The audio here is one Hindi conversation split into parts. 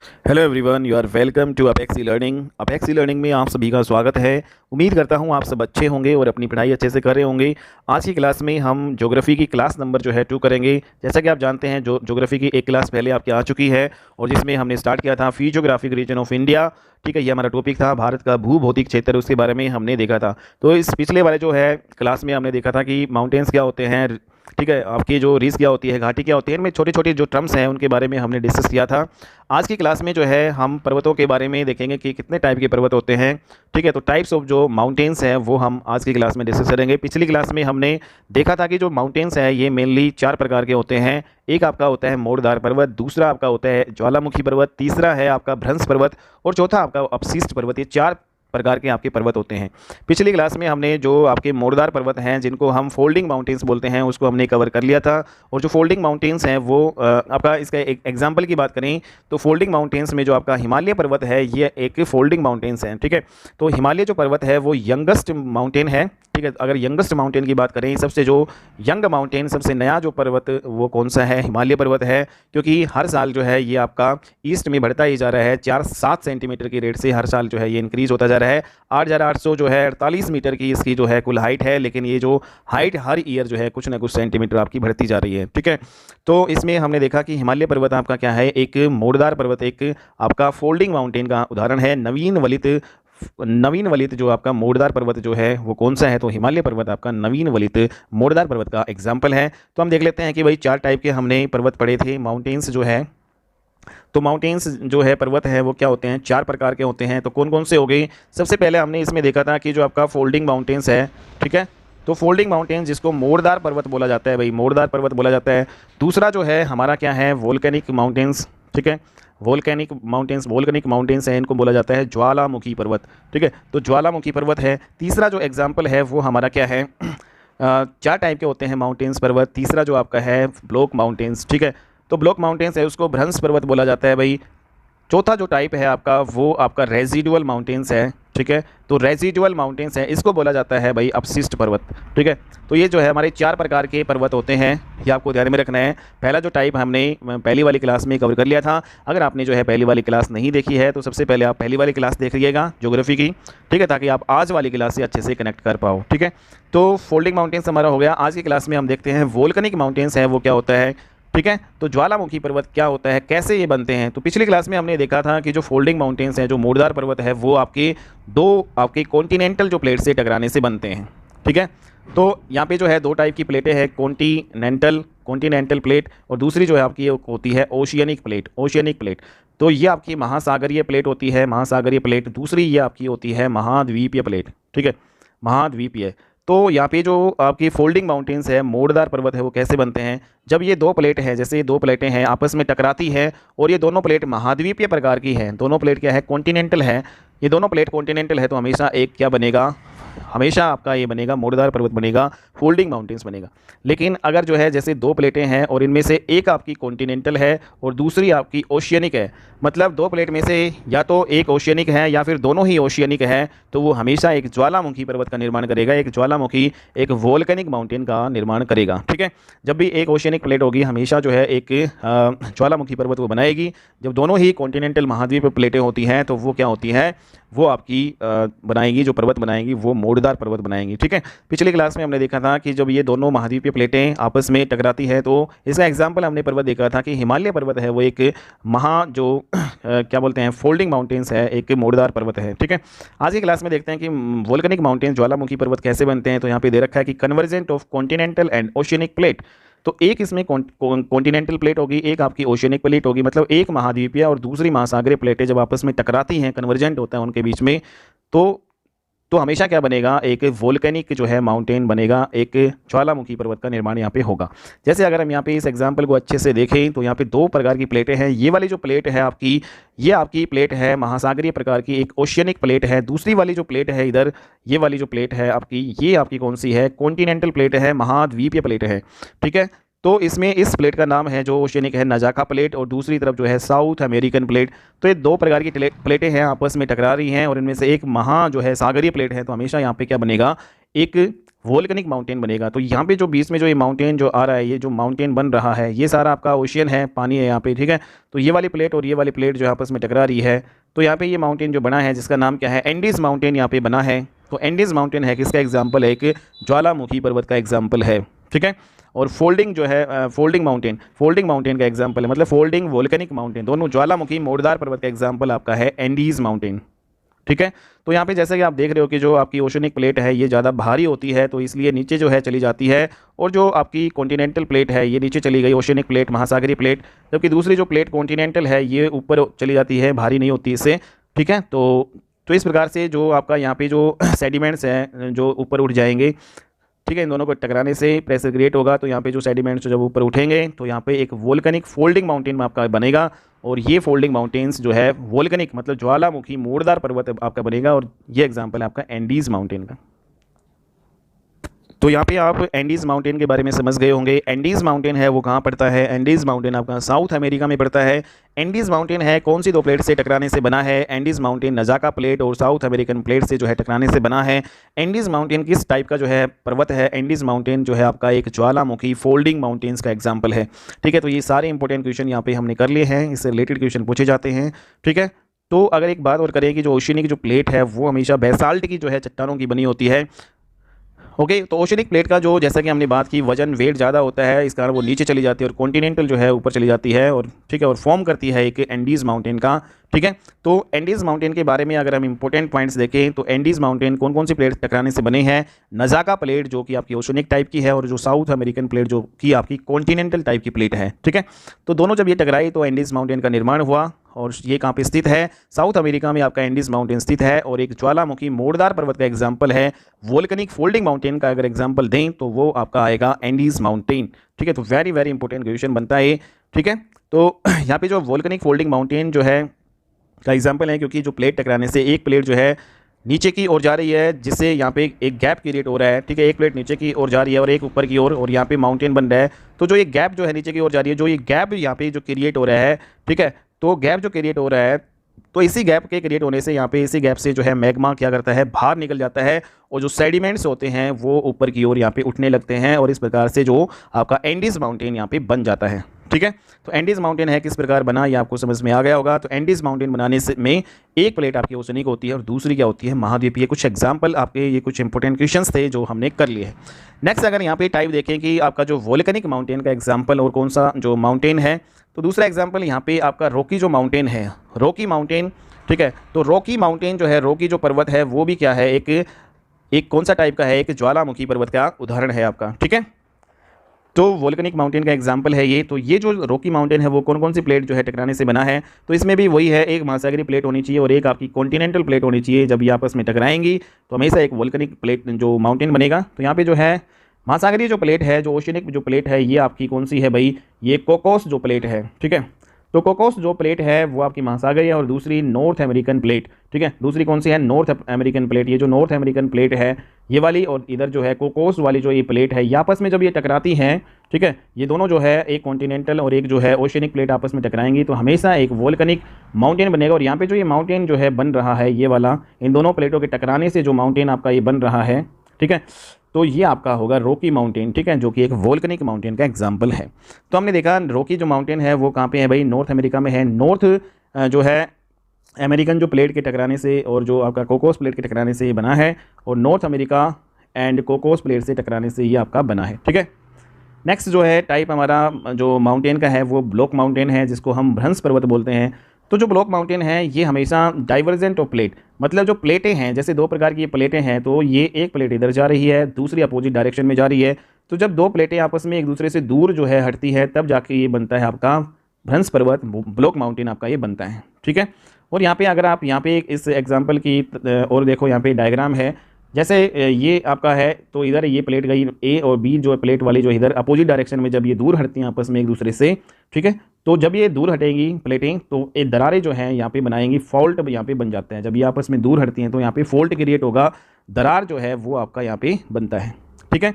Hello everyone, you are welcome to Apex e learning. Apex e learning में आप सभी का स्वागत है। उम्मीद करता हूँ आप सब अच्छे होंगे और अपनी पढ़ाई अच्छे से कर रहे होंगे। आज की क्लास में हम ज्योग्राफी की क्लास नंबर जो है 2 करेंगे। जैसा कि आप जानते हैं ज्योग्राफी की एक क्लास पहले आपकी आ चुकी है और जिसमें हमने स्टार्ट किया था फिजियोग्राफिक रीजन ऑफ इंडिया। ठीक है, ये हमारा टॉपिक था, भारत का भूभौतिक क्षेत्र, उसके बारे में हमने देखा था। तो इस पिछले वाले जो है क्लास में हमने देखा था कि माउंटेन्स क्या होते हैं, ठीक है, आपकी जो रीस क्या होती है, घाटी क्या होती है, इनमें छोटे छोटे जो टर्म्स हैं उनके बारे में हमने डिस्कस किया था। आज की क्लास में जो है हम पर्वतों के बारे में देखेंगे कि कितने टाइप के पर्वत होते हैं। ठीक है, तो टाइप्स ऑफ जो माउंटेन्स हैं वो हम आज की क्लास में डिस्कस करेंगे। पिछली क्लास में हमने देखा था कि जो माउंटेन्स हैं ये मेनली 4 प्रकार के होते हैं। एक आपका होता है मोड़दार पर्वत, दूसरा आपका होता है ज्वालामुखी पर्वत, तीसरा है आपका भ्रंश पर्वत और चौथा आपका अपशिष्ट पर्वत। ये 4 प्रकार के आपके पर्वत होते हैं। पिछली क्लास में हमने जो आपके मोड़दार पर्वत हैं जिनको हम फोल्डिंग माउंटेन्स बोलते हैं उसको हमने कवर कर लिया था। और जो फोल्डिंग माउंटेन्स हैं वो आपका इसका एक एग्जांपल की बात करें तो फोल्डिंग माउंटेन्स में जो आपका हिमालय पर्वत है ये एक फोल्डिंग माउंटेन्स है। ठीक है, तो हिमालय जो पर्वत है वो यंगेस्ट माउंटेन है। ठीक है, अगर यंगेस्ट माउंटेन की बात करें, सबसे जो यंग माउंटेन, सबसे नया जो पर्वत वो कौन सा है, हिमालय पर्वत है। क्योंकि हर साल जो है ये आपका ईस्ट में बढ़ता ही जा रहा है, 4-7 सेंटीमीटर की रेट से हर साल जो है ये इंक्रीज होता जा रहा है। 8,800 जो है 48 मीटर की इसकी जो है कुल हाइट है, लेकिन ये जो हाइट हर ईयर जो है कुछ ना कुछ सेंटीमीटर आपकी बढ़ती जा रही है। ठीक है, तो इसमें हमने देखा कि हिमालय पर्वत आपका क्या है, एक मोड़दार पर्वत, एक आपका फोल्डिंग माउंटेन का उदाहरण है। नवीन वलित जो आपका मोड़दार पर्वत जो है वो कौन सा है, तो हिमालय पर्वत आपका नवीन वलित मोड़दार पर्वत का एग्जाम्पल है। तो हम देख लेते हैं कि भाई 4 टाइप के हमने पर्वत पढ़े थे। माउंटेन्स जो है, तो माउंटेन्स जो है पर्वत है वो क्या होते हैं, 4 प्रकार के होते हैं। तो कौन कौन से हो गए, सबसे पहले हमने इसमें देखा था कि जो आपका फोल्डिंग माउंटेन्स है। ठीक है, तो फोल्डिंग माउंटेन्स जिसको मोड़दार पर्वत बोला जाता है, भाई मोड़दार पर्वत बोला जाता है। दूसरा जो है हमारा क्या है, वोल्केनिक माउंटेन्स। ठीक है, वोल्केनिक माउंटेन्स हैं, इनको बोला जाता है ज्वालामुखी पर्वत। ठीक है, तो ज्वालामुखी पर्वत है। तीसरा जो एग्जाम्पल है वो हमारा क्या है, 4 टाइप के होते हैं माउंटेन्स पर्वत। तीसरा जो आपका है ब्लॉक माउंटेन्स। ठीक है, तो ब्लॉक माउंटेन्स है उसको भ्रंश पर्वत बोला जाता है भाई। चौथा जो टाइप है आपका वो आपका रेजिडुअल माउंटेन्स है। ठीक है, तो रेजिडुअल माउंटेन्स है इसको बोला जाता है भाई अपशिष्ट पर्वत। ठीक है, तो ये जो है हमारे 4 प्रकार के पर्वत होते हैं, ये आपको ध्यान में रखना है। पहला जो टाइप हमने पहली वाली क्लास में कवर कर लिया था। अगर आपने जो है पहली वाली क्लास नहीं देखी है तो सबसे पहले आप पहली वाली क्लास देखिएगा ज्योग्राफी की। ठीक है, ताकि आप आज वाली क्लास से अच्छे से कनेक्ट कर पाओ। ठीक है, तो फोल्डिंग माउंटेन्स हमारा हो गया। आज की क्लास में हम देखते हैं वोल्केनिक माउंटेन्स है वो क्या होता है। ठीक है, तो ज्वालामुखी पर्वत क्या होता है, कैसे ये बनते हैं। तो पिछली क्लास में हमने देखा था कि जो फोल्डिंग माउंटेन्स हैं, जो मोड़दार पर्वत है, वो आपके कॉन्टिनेंटल जो प्लेट से टकराने से बनते हैं। ठीक है, तो यहाँ पे जो है 2 टाइप की प्लेटें हैं, कॉन्टिनेंटल प्लेट और दूसरी जो है आपकी होती है ओशियनिक प्लेट। तो ये आपकी महासागरीय प्लेट होती है, महासागरीय प्लेट। दूसरी ये आपकी होती है महाद्वीपीय प्लेट। ठीक है, महाद्वीपीय। तो यहाँ पे जो आपकी फोल्डिंग माउंटेन्स है, मोड़दार पर्वत है, वो कैसे बनते हैं, जब ये 2 प्लेट हैं, जैसे ये 2 प्लेटें हैं आपस में टकराती हैं और ये दोनों प्लेट महाद्वीपीय प्रकार की हैं। दोनों प्लेट क्या है, कॉन्टिनेंटल है। ये दोनों प्लेट कॉन्टिनेंटल है तो हमेशा एक क्या बनेगा, हमेशा आपका ये बनेगा मोड़दार पर्वत बनेगा, फोल्डिंग माउंटेन्स बनेगा। लेकिन अगर जो है जैसे 2 प्लेटें हैं और इनमें से एक आपकी कॉन्टिनेंटल है और दूसरी आपकी ओशियनिक है, मतलब 2 प्लेट में से या तो एक ओशियनिक है या फिर दोनों ही ओशियनिक है, तो वो हमेशा एक ज्वालामुखी पर्वत का निर्माण करेगा, एक ज्वालामुखी, एक वोल्केनिक माउंटेन का निर्माण करेगा। ठीक है, जब भी एक ओशियनिक प्लेट होगी हमेशा जो है एक ज्वालामुखी पर्वत वो बनाएगी। जब दोनों ही कॉन्टिनेंटल महाद्वीप प्लेटें होती हैं तो वो क्या होती है, वो आपकी बनाएगी, जो पर्वत बनाएंगी वो मोड़दार पर्वत बनाएंगी। ठीक है, पिछली क्लास में हमने देखा था कि जब ये दोनों महाद्वीपीय प्लेटें आपस में टकराती है तो इसका एग्जाम्पल हमने पर्वत देखा था कि हिमालय पर्वत है वो एक क्या बोलते हैं, फोल्डिंग माउंटेन्स है, एक मोड़दार पर्वत है। ठीक है, आज की क्लास में देखते हैं कि वोल्केनिक माउंटेन ज्वालामुखी पर्वत कैसे बनते हैं। तो यहाँ पे दे रखा है कि convergent of continental and oceanic plate. तो एक इसमें कॉन्टिनेंटल प्लेट होगी, एक आपकी ओशियनिक प्लेट होगी, मतलब एक महाद्वीपीय और दूसरी महासागरीय प्लेटें जब आपस में टकराती हैं, कन्वर्जेंट होता है उनके बीच में, तो हमेशा क्या बनेगा, एक वोल्केनिक जो है माउंटेन बनेगा, एक ज्वालामुखी पर्वत का निर्माण यहाँ पे होगा। जैसे अगर हम यहाँ पे इस एग्जाम्पल को अच्छे से देखें तो यहाँ पे 2 प्रकार की प्लेटें हैं। ये वाली जो प्लेट है आपकी, ये आपकी प्लेट है महासागरीय प्रकार की, एक ओशियनिक प्लेट है। दूसरी वाली जो प्लेट है इधर, ये वाली जो प्लेट है आपकी, ये आपकी कौन सी है, कॉन्टिनेंटल प्लेट है, महाद्वीपीय प्लेट है। ठीक है, तो इसमें इस प्लेट का नाम है जो ओशियनिक है नजाका प्लेट और दूसरी तरफ जो है साउथ अमेरिकन प्लेट। तो ये 2 प्रकार की प्लेटें हैं, आपस में टकरा रही हैं और इनमें से एक जो है सागरीय प्लेट है। तो हमेशा यहाँ पे क्या बनेगा, एक वोल्केनिक माउंटेन बनेगा। तो यहाँ पे जो बीच में जो ये माउंटेन जो आ रहा है, ये जो माउंटेन बन रहा है, ये सारा आपका ओशियन है, पानी है यहाँ पे, ठीक है। तो ये वाली प्लेट और ये वाली प्लेट जो आपस में टकरा रही है, तो यहाँ पे ये माउंटेन जो बना है जिसका नाम क्या है, एंडीज़ माउंटेन यहाँ पे बना है। तो एंडीज़ माउंटेन है किसका एग्जाम्पल है, एक ज्वालामुखी पर्वत का एग्जाम्पल है, ठीक है। और फोल्डिंग जो है फोल्डिंग माउंटेन का एग्जाम्पल है, मतलब फोल्डिंग वोल्केनिक माउंटेन, दोनों ज्वालामुखी मोड़दार पर्वत का एग्जाम्पल आपका है एंडीज़ माउंटेन, ठीक है। तो यहाँ पे जैसे कि आप देख रहे हो कि जो आपकी ओशनिक प्लेट है ये ज़्यादा भारी होती है, तो इसलिए नीचे जो है चली जाती है, और जो आपकी कॉन्टिनेंटल प्लेट है ये नीचे चली गई, ओशनिक प्लेट, महासागरीय प्लेट, जबकि दूसरी जो प्लेट कॉन्टिनेंटल है ये ऊपर चली जाती है, भारी नहीं होती इससे, ठीक है। तो इस प्रकार से जो आपका यहाँ पे जो सेडिमेंट्स हैं जो ऊपर उठ जाएंगे, ठीक है, इन दोनों को टकराने से प्रेशर क्रिएट होगा, तो यहाँ पे जो सेडिमेंट्स जब ऊपर उठेंगे तो यहाँ पे एक वोल्केनिक फोल्डिंग माउंटेन आपका बनेगा, और ये फोल्डिंग माउंटेन्स जो है वोल्केनिक मतलब ज्वालामुखी मोड़दार पर्वत आपका बनेगा, और ये एग्जांपल है आपका एंडीज़ माउंटेन का। तो यहाँ पे आप एंडीज़ माउंटेन के बारे में समझ गए होंगे। एंडीज़ माउंटेन है वो कहाँ पड़ता है, एंडीज़ माउंटेन आपका साउथ अमेरिका में पड़ता है। एंडीज़ माउंटेन है कौन सी दो प्लेट से टकराने से बना है, एंडीज़ माउंटेन नजाका प्लेट और साउथ अमेरिकन प्लेट से जो है टकराने से बना है। एंडीज़ माउंटेन किस टाइप का जो है पर्वत है, एंडीज़ माउंटेन जो है आपका एक ज्वालामुखी फोल्डिंग माउंटेन्स का एग्जाम्पल है, ठीक है। तो ये सारे इंपॉर्टेंट क्वेश्चन यहाँ पे हमने कर लिए हैं, इससे रिलेटेड क्वेश्चन पूछे जाते हैं, ठीक है। तो अगर एक बात और करें कि जो ओशियनिक जो प्लेट है वो हमेशा बेसाल्ट की जो है चट्टानों की बनी होती है, ओके। तो ओशनिक प्लेट का जो जैसा कि हमने बात की वजन वेट ज़्यादा होता है, इस कारण वो नीचे चली जाती है, और कॉन्टिनेंटल जो है ऊपर चली जाती है, और ठीक है, और फॉर्म करती है एक एंडीज़ माउंटेन का, ठीक है। तो एंडीज़ माउंटेन के बारे में अगर हम इंपॉर्टेंट पॉइंट्स देखें तो एंडीज़ माउंटेन कौन कौन सी प्लेट टकराने से बने हैं, नजाका प्लेट जो कि आपकी ओशनिक टाइप की है, और जो साउथ अमेरिकन प्लेट जो कि आपकी कॉन्टिनेंटल टाइप की प्लेट है, ठीक है। तो दोनों जब ये टकराई तो एंडीज़ माउंटेन का निर्माण हुआ, और ये कहाँ पे स्थित है, साउथ अमेरिका में आपका एंडीज़ माउंटेन स्थित है, और एक ज्वालामुखी मोड़दार पर्वत का एग्जाम्पल है। वोल्केनिक फोल्डिंग माउंटेन का अगर एग्जाम्पल दें तो वो आपका आएगा एंडीज़ माउंटेन, ठीक है। तो वेरी वेरी इंपॉर्टेंट क्वेश्चन बनता है, ठीक है। तो यहाँ पे जो वोल्केनिक फोल्डिंग माउंटेन जो है का एग्जाम्पल है, क्योंकि जो प्लेट टकराने से एक प्लेट जो है नीचे की ओर जा रही है, जिससे यहाँ पे एक गैप क्रिएट हो रहा है, ठीक है। एक प्लेट नीचे की ओर जा रही है और एक ऊपर की ओर, और यहाँ पे माउंटेन बन रहा है। तो जो ये गैप जो है नीचे की ओर जा रही है, जो ये गैप यहाँ पे जो क्रिएट हो रहा है, ठीक है, तो गैप जो क्रिएट हो रहा है, तो इसी गैप के क्रिएट होने से यहाँ पे इसी गैप से जो है मैग्मा क्या करता है, बाहर निकल जाता है, और जो सेडिमेंट्स होते हैं वो ऊपर की ओर यहाँ पे उठने लगते हैं, और इस प्रकार से जो आपका एंडीज़ माउंटेन यहाँ पे बन जाता है, ठीक है। तो एंडीज़ माउंटेन है किस प्रकार बना ये आपको समझ में आ गया होगा। तो एंडीज़ माउंटेन बनाने से में एक प्लेट आपकी ओशनिक होती है और दूसरी क्या होती है, महाद्वीपीय। कुछ एग्जाम्पल आपके ये कुछ इंपॉर्टेंट क्वेश्चंस थे जो हमने कर लिए हैं। नेक्स्ट अगर यहाँ पे टाइप देखें कि आपका जो वोल्केनिक माउंटेन का एग्जाम्पल और कौन सा जो माउंटेन है, तो दूसरा एग्जाम्पल यहाँ पे आपका रॉकी जो माउंटेन है, रॉकी माउंटेन, ठीक है। तो रॉकी माउंटेन जो है, रॉकी जो पर्वत है वो भी क्या है, एक कौन सा टाइप का है, एक ज्वालामुखी पर्वत का उदाहरण है आपका, ठीक है। तो वोल्केनिक माउंटेन का एग्जाम्पल है ये। तो ये जो रॉकी माउंटेन है वो कौन कौन सी प्लेट जो है टकराने से बना है, तो इसमें भी वही है, एक महासागरीय प्लेट होनी चाहिए और एक आपकी कॉन्टिनेंटल प्लेट होनी चाहिए। जब ये आपस में टकराएंगी तो हमेशा एक वोल्केनिक प्लेट जो माउंटेन बनेगा। तो यहाँ पे जो है महासागरीय जो प्लेट है, जो ओशियनिक जो प्लेट है, ये आपकी कौन सी है भाई, ये कोकोस जो प्लेट है, ठीक है। तो कोकोस जो प्लेट है वो आपकी महासागरीय है, और दूसरी नॉर्थ अमेरिकन प्लेट, ठीक है। दूसरी कौन सी है, नॉर्थ अमेरिकन प्लेट। ये जो नॉर्थ अमेरिकन प्लेट है ये वाली, और इधर जो है कोकोस वाली जो ये प्लेट है, ये आपस में जब ये टकराती हैं, ठीक है, ये दोनों जो है एक कॉन्टिनेंटल और एक जो है ओशियनिक प्लेट आपस में टकराएंगी तो हमेशा एक वोल्केनिक माउंटेन बनेगा। और यहाँ पे जो ये माउंटेन जो है बन रहा है, ये वाला, इन दोनों प्लेटों के टकराने से जो माउंटेन आपका ये बन रहा है, ठीक है, तो ये आपका होगा रॉकी माउंटेन, ठीक है, जो कि एक वोल्केनिक माउंटेन का एग्जाम्पल है। तो हमने देखा रॉकी जो माउंटेन है वो कहाँ पे है भाई, नॉर्थ अमेरिका में है। नॉर्थ जो है अमेरिकन जो प्लेट के टकराने से और जो आपका कोकोस प्लेट के टकराने से ये बना है, और north America and Cocos plate से टकराने से ये आपका बना है, ठीक है। नेक्स्ट जो है टाइप हमारा जो माउंटेन का है वो ब्लॉक माउंटेन है, जिसको हम भ्रंश पर्वत बोलते हैं। तो जो ब्लॉक माउंटेन है ये हमेशा डाइवर्जेंट ऑफ प्लेट, मतलब जो प्लेटें हैं, जैसे दो प्रकार की ये प्लेटें हैं, तो ये एक प्लेट इधर जा रही है, दूसरी अपोजिट डायरेक्शन में जा रही है। तो जब दो प्लेटें आपस में एक दूसरे से दूर जो है हटती है, तब जाके ये बनता है आपका भ्रंश पर्वत, ब्लॉक माउंटेन आपका ये बनता है, ठीक है। और यहाँ पे अगर आप यहाँ पे इस एग्जाम्पल की और देखो, यहाँ पे डायग्राम है, जैसे ये आपका है, तो इधर ये प्लेट गई ए और बी जो प्लेट वाली जो इधर अपोजिट डायरेक्शन में जब ये दूर हटती हैं आपस में एक दूसरे से, ठीक है, तो जब ये दूर हटेगी प्लेटें तो ये दरारें जो हैं यहाँ पे बनाएंगी, फॉल्ट यहाँ पे बन जाते हैं। जब ये आपस में दूर हटती हैं तो यहाँ पे फॉल्ट क्रिएट होगा, दरार जो है वो आपका यहाँ पे बनता है, ठीक है।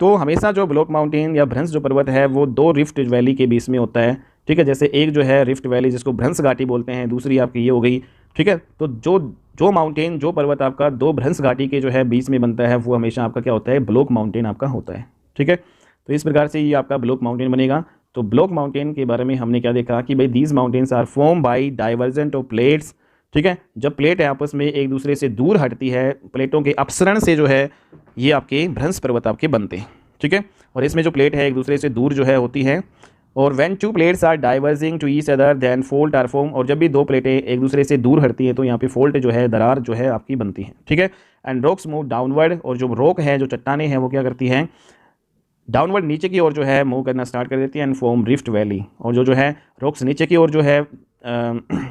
तो हमेशा जो ब्लॉक माउंटेन या भ्रंश जो पर्वत है वो दो रिफ्ट वैली के बीच में होता है, ठीक है। जैसे एक जो है रिफ्ट वैली जिसको भ्रंश घाटी बोलते हैं, दूसरी आपकी ये हो गई, ठीक है। तो जो माउंटेन, जो पर्वत आपका दो भ्रंश घाटी के जो है बीच में बनता है, वो हमेशा आपका क्या होता है, ब्लॉक माउंटेन आपका होता है। ठीक है, तो इस प्रकार से ये आपका ब्लॉक माउंटेन बनेगा। तो ब्लॉक माउंटेन के बारे में हमने क्या देखा कि भाई these mountains are form by divergent of plates. ठीक है, जब प्लेट आपस में एक दूसरे से दूर हटती है, प्लेटों के अपसरण से जो है ये आपके भ्रंश पर्वत आपके बनते हैं। ठीक है, और इसमें जो प्लेट है एक दूसरे से दूर जो है होती है। और when two plates are diverging to each other then fault are form, और जब भी दो प्लेटें एक दूसरे से दूर हटती हैं तो यहाँ पे फोल्ट जो है, दरार जो है आपकी बनती है। ठीक है, एंड रॉक्स मूव डाउनवर्ड, और जो रॉक है, जो चट्टानें हैं, वो क्या करती हैं, डाउनवर्ड नीचे की ओर जो है मूव करना स्टार्ट कर देती है, एंड फॉर्म रिफ्ट वैली। और जो है रॉक्स नीचे की ओर जो है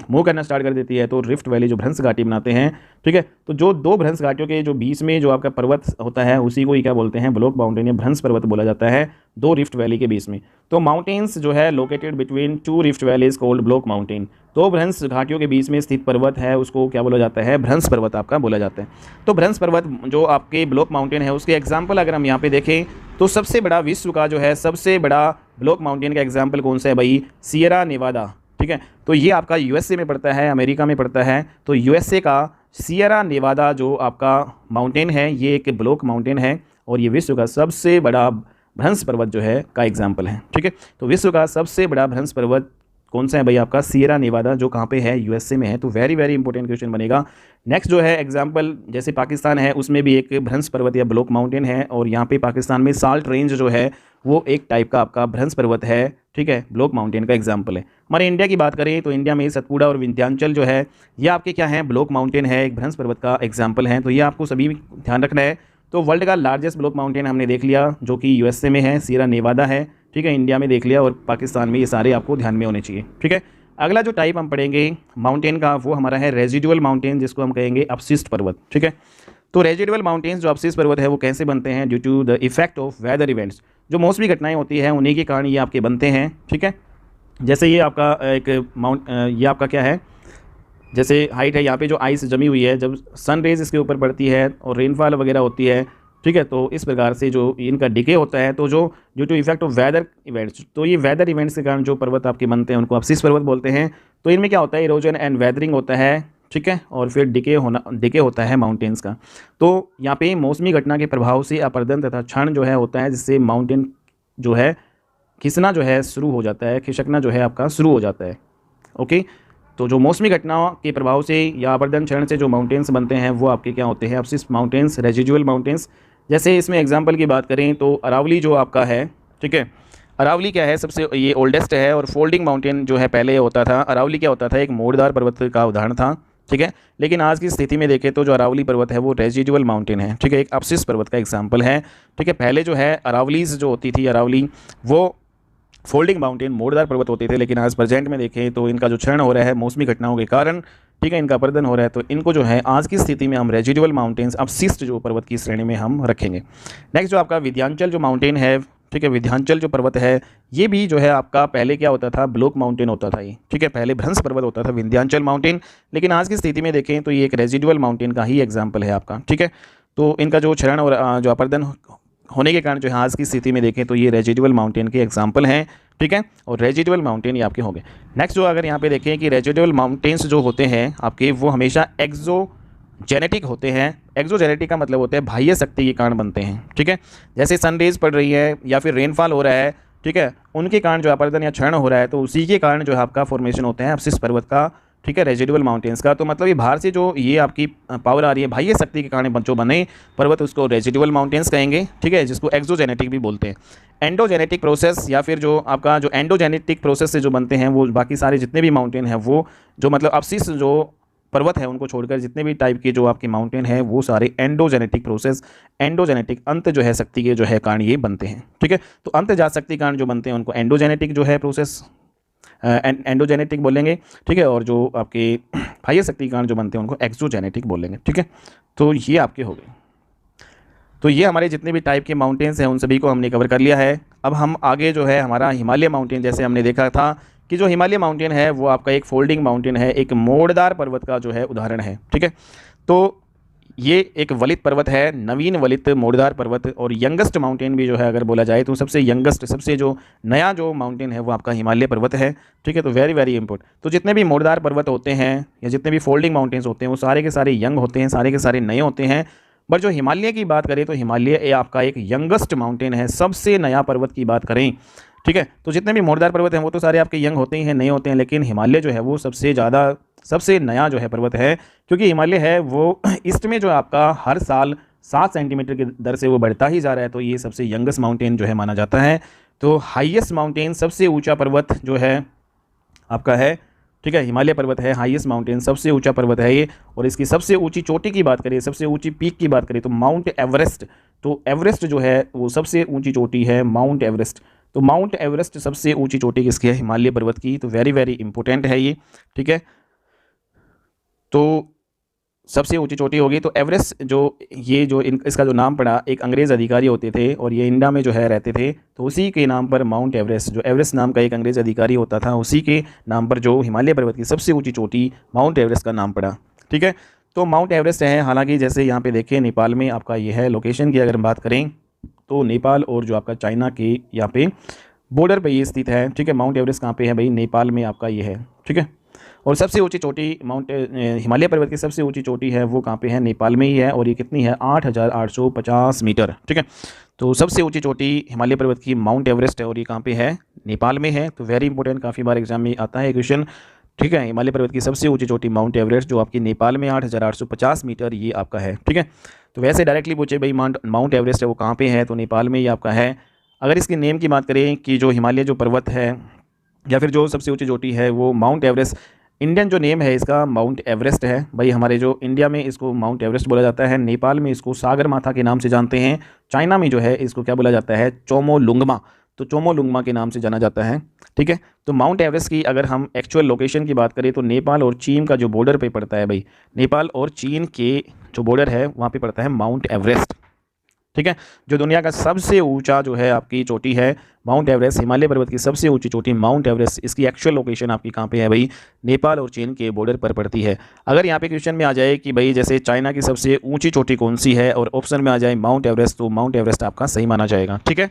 मूव करना स्टार्ट कर देती है तो रिफ्ट वैली जो भ्रंश घाटी बनाते हैं। ठीक है, तो जो दो भ्रंश घाटियों के जो बीच में जो आपका पर्वत होता है उसी को ही क्या बोलते हैं, ब्लॉक माउंटेन या भ्रंश पर्वत बोला जाता है, दो रिफ्ट वैली के बीच में। तो माउंटेन्स जो है located between two rift valleys called block mountain, दो भ्रंश घाटियों के बीच में स्थित पर्वत है उसको क्या बोला जाता है, भ्रंश पर्वत आपका बोला जाता है। तो भ्रंश पर्वत जो आपके ब्लॉक माउंटेन है उसके एग्जाम्पल अगर हम यहाँ पे देखें तो सबसे बड़ा विश्व का जो है सबसे बड़ा ब्लॉक माउंटेन का एग्जाम्पल कौन सा है भाई, सियरा नेवादा। ठीक है, तो ये आपका यूएसए में पड़ता है, अमेरिका में पड़ता है। तो यूएसए का सियरा नेवादा जो आपका माउंटेन है ये एक ब्लॉक माउंटेन है और ये विश्व का सबसे बड़ा भ्रंश पर्वत जो है का एग्जाम्पल है। ठीक है, तो विश्व का सबसे बड़ा भ्रंश पर्वत कौन सा है भाई आपका, सियरा नेवादा, जो कहाँ पे है, यूएसए में है। तो वेरी वेरी इंपॉर्टेंट क्वेश्चन बनेगा। नेक्स्ट जो है एग्जाम्पल, जैसे पाकिस्तान है उसमें भी एक भ्रंश पर्वत या ब्लॉक माउंटेन है, और यहाँ पे पाकिस्तान में साल्ट रेंज जो है वो एक टाइप का आपका भ्रंश पर्वत है। ठीक है, ब्लॉक माउंटेन का एग्जाम्पल है। हमारे इंडिया की बात करें तो इंडिया में सतपुड़ा और विंध्याचल जो है ये आपके क्या है, ब्लॉक माउंटेन है, एक भ्रंश पर्वत का एग्जाम्पल है। तो ये आपको सभी ध्यान रखना है। तो वर्ल्ड का लार्जेस्ट ब्लॉक माउंटेन हमने देख लिया जो कि यूएसए में है, सियरा नेवादा है। ठीक है, इंडिया में देख लिया और पाकिस्तान में, ये सारे आपको ध्यान में होने चाहिए। ठीक है, अगला जो टाइप हम पढ़ेंगे माउंटेन का वो हमारा है रेजिडुअल माउंटेन, जिसको हम कहेंगे अपशिष्ट पर्वत। ठीक है, तो रेजिडुअल माउंटेन्स जो अपशिष्ट पर्वत है वो कैसे बनते हैं, due to the effect of weather events, जो मौसमी घटनाएं होती हैं उन्हीं के कारण ये आपके बनते हैं। ठीक है, जैसे ये आपका एक ये आपका क्या है, जैसे हाइट है, यहाँ पे जो आइस जमी हुई है, जब सन रेज इसके ऊपर पड़ती है और रेनफॉल वगैरह होती है। ठीक है, तो इस प्रकार से जो इनका डिके होता है, तो जो due to effect of weather events, तो ये वेदर इवेंट्स के कारण जो पर्वत आपके बनते हैं उनको अपशिष्ट पर्वत बोलते हैं। तो इनमें क्या होता है, इरोजन एंड वेदरिंग होता है। ठीक है, और फिर डिके होता है माउंटेन्स का। तो यहाँ पे मौसमी घटना के प्रभाव से अपर्दन तथा क्षण जो है होता है, जिससे माउंटेन जो है खिसना जो है शुरू हो जाता है, खिसकना जो है आपका शुरू हो जाता है। ओके, तो जो मौसमी घटनाओं के प्रभाव से या अपर्दन क्षण से जो माउंटेन्स बनते हैं वो आपके क्या होते हैं, अपशिष्ट माउंटेन्स, रेजिडुअल माउंटेन्स। जैसे इसमें एग्जांपल की बात करें तो अरावली जो आपका है, ठीक है, अरावली क्या है, सबसे ये ओल्डेस्ट है और फोल्डिंग माउंटेन जो है पहले होता था। अरावली क्या होता था, एक मोड़दार पर्वत का उदाहरण था। ठीक है, लेकिन आज की स्थिति में देखें तो जो अरावली पर्वत है वो रेजिडुअल माउंटेन है। ठीक है, एक अपशिष्ट पर्वत का एग्जाम्पल है। ठीक है, पहले जो है अरावलीज जो होती थी, अरावली वो फोल्डिंग माउंटेन मोड़दार पर्वत होते थे, लेकिन आज प्रेजेंट में देखें तो इनका जो क्षरण हो रहा है मौसमी घटनाओं के कारण, ठीक है, इनका अपर्दन हो रहा है, तो इनको जो है आज की स्थिति में हम रेजिडुअल माउंटेन्स, अपशिष्ट जो पर्वत की श्रेणी में हम रखेंगे। नेक्स्ट जो आपका विंध्याचल जो माउंटेन है, ठीक है, विंध्याचल जो पर्वत है ये भी जो है आपका पहले क्या होता था, ब्लॉक माउंटेन होता था ये। ठीक है, पहले भ्रंश पर्वत होता था विंध्याचल माउंटेन, लेकिन आज की स्थिति में देखें तो ये एक रेजिडुअल माउंटेन का ही एग्जाम्पल है आपका। ठीक है, तो इनका जो क्षरण और जो अपर्दन होने के कारण जो है आज की स्थिति में देखें तो ये रेजिडुअल माउंटेन के एग्जाम्पल हैं। ठीक है, और रेजिडुअल माउंटेन ये आपके हो गए। नेक्स्ट जो अगर यहाँ पे देखें कि रेजिडुअल माउंटेन्स जो होते हैं आपके वो हमेशा एक्सोजेनेटिक होते हैं। एक्सोजेनेटिक का मतलब होता है बाह्य शक्ति के कारण बनते हैं। ठीक है, जैसे सनरेज पड़ रही है या फिर रेनफॉल हो रहा है, ठीक है, उनके कारण जो अपर्दन या क्षरण हो रहा है तो उसी के कारण जो है आपका फॉर्मेशन होता है अपशिष्ट पर्वत का। ठीक है, रेजिडुअल माउंटेन्स का। तो मतलब ये बाहर से जो ये आपकी पावर आ रही है बाह्य शक्ति के कारण जो बने पर्वत उसको रेजिडुअल माउंटेन्स कहेंगे। ठीक है, जिसको एक्सोजेनेटिक भी बोलते हैं। एंडोजेनेटिक प्रोसेस या फिर जो आपका जो एंडोजेनेटिक प्रोसेस से जो बनते हैं वो बाकी सारे जितने भी माउंटेन हैं वो जो मतलब अपशिष्ट जो पर्वत है उनको छोड़कर जितने भी टाइप के जो आपके माउंटेन है वो सारे एंडोजेनेटिक प्रोसेस, एंडोजेनेटिक अंत जो है शक्ति के जो है कारण ये बनते हैं। ठीक है, तो अंत जा शक्ति कारण जो बनते हैं उनको एंडोजेनेटिक जो है प्रोसेस एंडोजेनेटिक बोलेंगे। ठीक है, और जो आपके बाह्य शक्ति के कारण जो बनते हैं उनको एक्सोजेनेटिक बोलेंगे। ठीक है, तो ये आपके हो गए। तो ये हमारे जितने भी टाइप के माउंटेन्स हैं उन सभी को हमने कवर कर लिया है। अब हम आगे जो है हमारा हिमालय माउंटेन, जैसे हमने देखा था कि जो हिमालय माउंटेन है वो आपका एक फोल्डिंग माउंटेन है, एक मोड़दार पर्वत का जो है उदाहरण है। ठीक है, तो ये एक वलित पर्वत है, नवीन वलित मोड़दार पर्वत, और यंगेस्ट माउंटेन भी जो है अगर बोला जाए तो सबसे यंगेस्ट, सबसे जो नया जो माउंटेन है वो आपका हिमालय पर्वत है। ठीक है, तो वेरी वेरी इंपॉर्टेंट। तो जितने भी मोड़दार पर्वत होते हैं या जितने भी फोल्डिंग माउंटेन्स होते हैं वो सारे के सारे यंग होते हैं, सारे के सारे नए होते हैं। बट जो हिमालय की बात करें तो हिमालय ये आपका एक यंगेस्ट माउंटेन है, सबसे नया पर्वत की बात करें। ठीक है, तो जितने भी मोड़दार पर्वत हैं वो तो सारे आपके यंग होते ही हैं, नए होते हैं, लेकिन हिमालय जो है वो सबसे ज़्यादा, सबसे नया जो है पर्वत है, क्योंकि हिमालय है वो ईस्ट में जो आपका हर साल 7 सेंटीमीटर की दर से वो बढ़ता ही जा रहा है, तो ये सबसे यंगेस्ट माउंटेन जो है माना जाता है। तो हाईएस्ट माउंटेन, सबसे ऊंचा पर्वत जो है आपका है, ठीक है, हिमालय पर्वत है, हाईएस्ट माउंटेन, सबसे ऊंचा पर्वत है ये। और इसकी सबसे ऊंची चोटी की बात करें, सबसे ऊंची पीक की बात करें तो माउंट एवरेस्ट। तो एवरेस्ट जो है वो सबसे ऊंची चोटी है, माउंट एवरेस्ट। तो माउंट एवरेस्ट सबसे ऊंची चोटी किसकी है? हिमालय पर्वत की। तो वेरी वेरी इंपॉर्टेंट है ये। ठीक है, तो सबसे ऊंची चोटी होगी। तो एवरेस्ट जो ये जो इसका जो नाम पड़ा, एक अंग्रेज़ अधिकारी होते थे और ये इंडिया में जो है रहते थे, तो उसी के नाम पर माउंट एवरेस्ट, जो एवरेस्ट नाम का एक अंग्रेज़ अधिकारी होता था, उसी के नाम पर जो हिमालय पर्वत की सबसे ऊंची चोटी माउंट एवरेस्ट का नाम पड़ा। ठीक है, तो माउंट एवरेस्ट है, हालांकि जैसे यहाँ पे देखिए नेपाल में आपका ये है। लोकेशन की अगर हम बात करें तो नेपाल और जो आपका चाइना के यहाँ पे बॉर्डर पे ये स्थित है। ठीक है, माउंट एवरेस्ट कहाँ पे है भाई? नेपाल में आपका ये है। ठीक है, और सबसे ऊंची चोटी माउंट हिमालय पर्वत की सबसे ऊंची चोटी है वो कहाँ पे है? नेपाल में ही है, और ये कितनी है? 8,850 मीटर। ठीक है, तो सबसे ऊंची चोटी हिमालय पर्वत की माउंट एवरेस्ट है, और ये कहाँ पे है? नेपाल में है। तो वेरी इंपॉर्टेंट, काफ़ी बार एग्जाम में आता है क्वेश्चन। ठीक है, हिमालय पर्वत की सबसे ऊंची चोटी माउंट एवरेस्ट जो आपकी नेपाल में 8,850 मीटर ये आपका है। ठीक है, तो वैसे डायरेक्टली पूछे भाई माउंट एवरेस्ट है वो कहाँ पे है, तो नेपाल में ही आपका है। अगर इसके नेम की बात करें कि जो हिमालय जो पर्वत है या फिर जो सबसे ऊंची चोटी है वो माउंट एवरेस्ट, इंडियन जो नेम है इसका माउंट एवरेस्ट है भाई। हमारे जो इंडिया में इसको माउंट एवरेस्ट बोला जाता है, नेपाल में इसको सागर माथा के नाम से जानते हैं, चाइना में जो है इसको क्या बोला जाता है? चोमोलुंगमा। तो चोमोलुंगमा के नाम से जाना जाता है। ठीक है, तो माउंट एवरेस्ट की अगर हम एक्चुअल लोकेशन की बात करें तो नेपाल और चीन का जो बॉर्डर पे पड़ता है भाई, नेपाल और चीन के जो बॉर्डर है वहाँ पे पड़ता है माउंट एवरेस्ट। ठीक है, जो दुनिया का सबसे ऊंचा जो है आपकी चोटी है माउंट एवरेस्ट, हिमालय पर्वत की सबसे ऊंची चोटी माउंट एवरेस्ट, इसकी एक्चुअल लोकेशन आपकी कहाँ पे है भाई? नेपाल और चीन के बॉर्डर पर पड़ती है। अगर यहाँ पे क्वेश्चन में आ जाए कि भाई जैसे चाइना की सबसे ऊंची चोटी कौन सी है और ऑप्शन में आ जाए माउंट एवरेस्ट, तो माउंट एवरेस्ट आपका सही माना जाएगा। ठीक है,